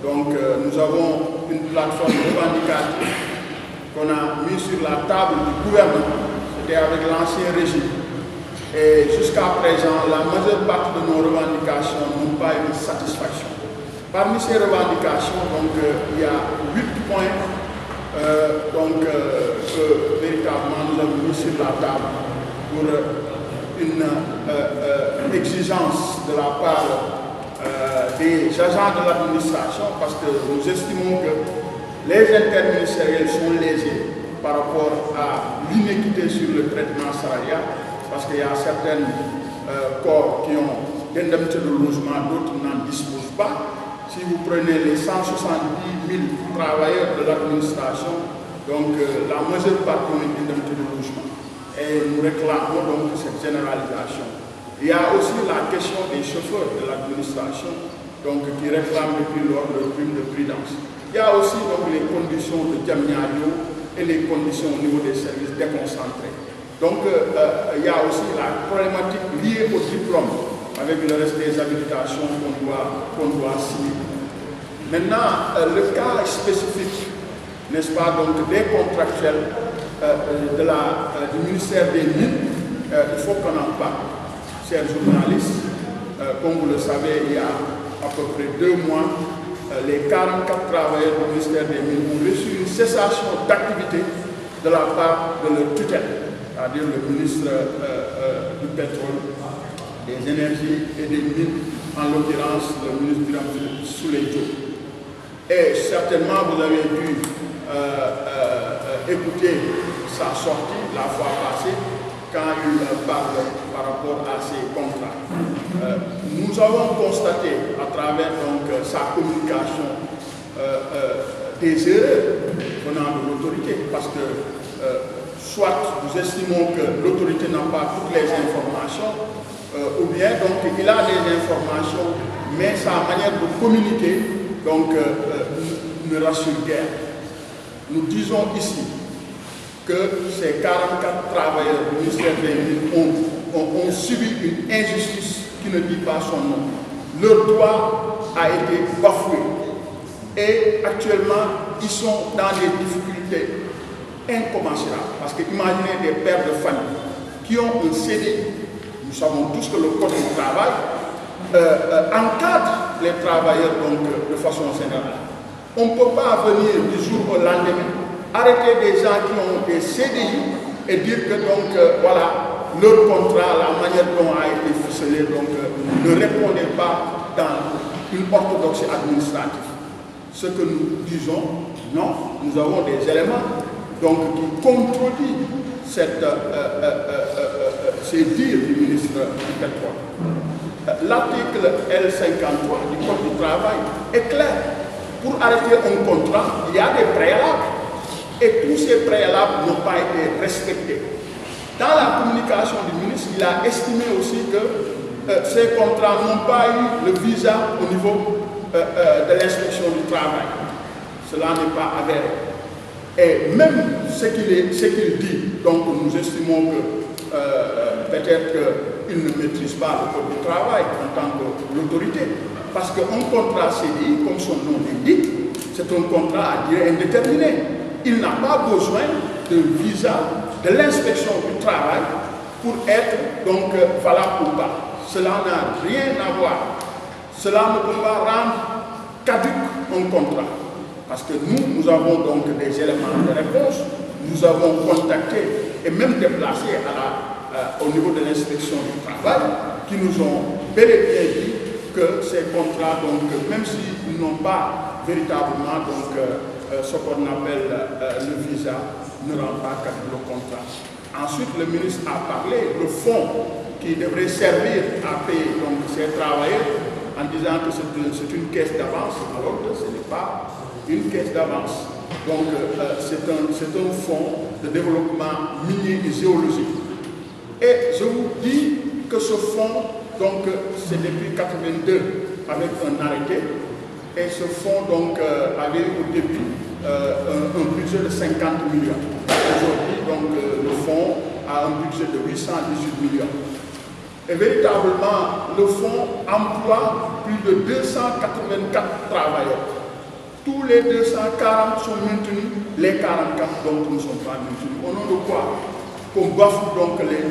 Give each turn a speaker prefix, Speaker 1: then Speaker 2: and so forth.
Speaker 1: Donc nous avons une plateforme revendicative qu'on a mise sur la table du gouvernement, c'était avec l'ancien régime. Et jusqu'à présent, la majeure partie de nos revendications n'ont pas eu de satisfaction. Parmi ces revendications, donc, il y a 8 points que véritablement nous avons mis sur la table pour une exigence de la part des agents de l'administration, parce que nous estimons que les interministériels sont lésés par rapport à l'inéquité sur le traitement salarial, parce qu'il y a certains corps qui ont d'indemnités de logement, d'autres n'en disposent pas. Si vous prenez les 170 000 travailleurs de l'administration, donc la majeure partie ont une indemnité de logement. Et nous réclamons donc cette généralisation. Il y a aussi la question des chauffeurs de l'administration, donc qui réclament depuis lors le prime de prudence. Il y a aussi donc les conditions de Diamniadio et les conditions au niveau des services déconcentrés. Donc il y a aussi la problématique liée au diplôme avec le reste des habilitations qu'on doit signer. Maintenant, le cas spécifique, n'est-ce pas, donc des contractuels du ministère des Mines, il faut qu'on en parle. Chers journalistes, comme vous le savez, il y a à peu près 2 mois, les 44 travailleurs du ministère des Mines ont reçu une cessation d'activité de la part de leur tutelle, c'est-à-dire le ministre du pétrole, des énergies et des mines, en l'occurrence le ministre Birame Souleye Diop. Et certainement vous avez dû écouter sa sortie la fois passée quand il parle par rapport à ces contrats. Nous avons constaté à travers donc, sa communication des erreurs venant de l'autorité, parce que soit nous estimons que l'autorité n'a pas toutes les informations, ou bien donc il a des informations, mais sa manière de communiquer donc, ne rassure guère. Nous disons ici que ces 44 travailleurs du ministère des Mines ont subi une injustice qui ne dit pas son nom. Leur droit a été bafoué et actuellement ils sont dans des difficultés incommensurables. Parce que imaginez des pères de famille qui ont un CDI. Nous savons tous que le Code du travail encadre les travailleurs donc, de façon générale. On ne peut pas venir du jour au lendemain, arrêter des gens qui ont des CDI et dire que donc, voilà, leur contrat, la manière dont a été ficelé, donc, ne répondait pas dans une orthodoxie administrative. Ce que nous disons, non, nous avons des éléments donc, qui contredisent ces dires du ministre du pétrole. L'article L53 du Code du travail est clair. Pour arrêter un contrat, il y a des préalables. Et tous ces préalables n'ont pas été respectés. Dans la communication du ministre, il a estimé aussi que ces contrats n'ont pas eu le visa au niveau de l'inspection du travail. Cela n'est pas avéré. Et même ce qu'il dit, donc nous estimons que peut-être qu'il ne maîtrise pas le Code du travail en tant que l'autorité. Parce qu'un contrat CDI, comme son nom l'indique, c'est un contrat à durée indéterminée. Il n'a pas besoin de visa de l'inspection du travail pour être donc valable ou pas. Cela n'a rien à voir. Cela ne peut pas rendre caduc un contrat. Parce que nous avons donc des éléments de réponse. Nous avons contacté et même déplacé au niveau de l'inspection du travail qui nous ont bel et bien dit que ces contrats, donc, même s'ils n'ont pas véritablement donc, ce qu'on appelle le visa, ne rend pas caduc le contrat. Ensuite, le ministre a parlé le fonds qui devrait servir à payer donc, ces travailleurs en disant que c'est une caisse d'avance, alors que ce n'est pas une caisse d'avance. Donc, c'est un fonds de développement minier et géologique. Et je vous dis que ce fonds, donc, c'est depuis 1982 avec un arrêté. Et ce fonds donc, avait au début un budget de 50 millions. Aujourd'hui, donc, le fonds a un budget de 818 millions. Et véritablement, le fonds emploie plus de 284 travailleurs. tous les 240 sont maintenus, les 44 donc ne sont pas maintenus. Au nom de quoi? Qu'on bafoue donc les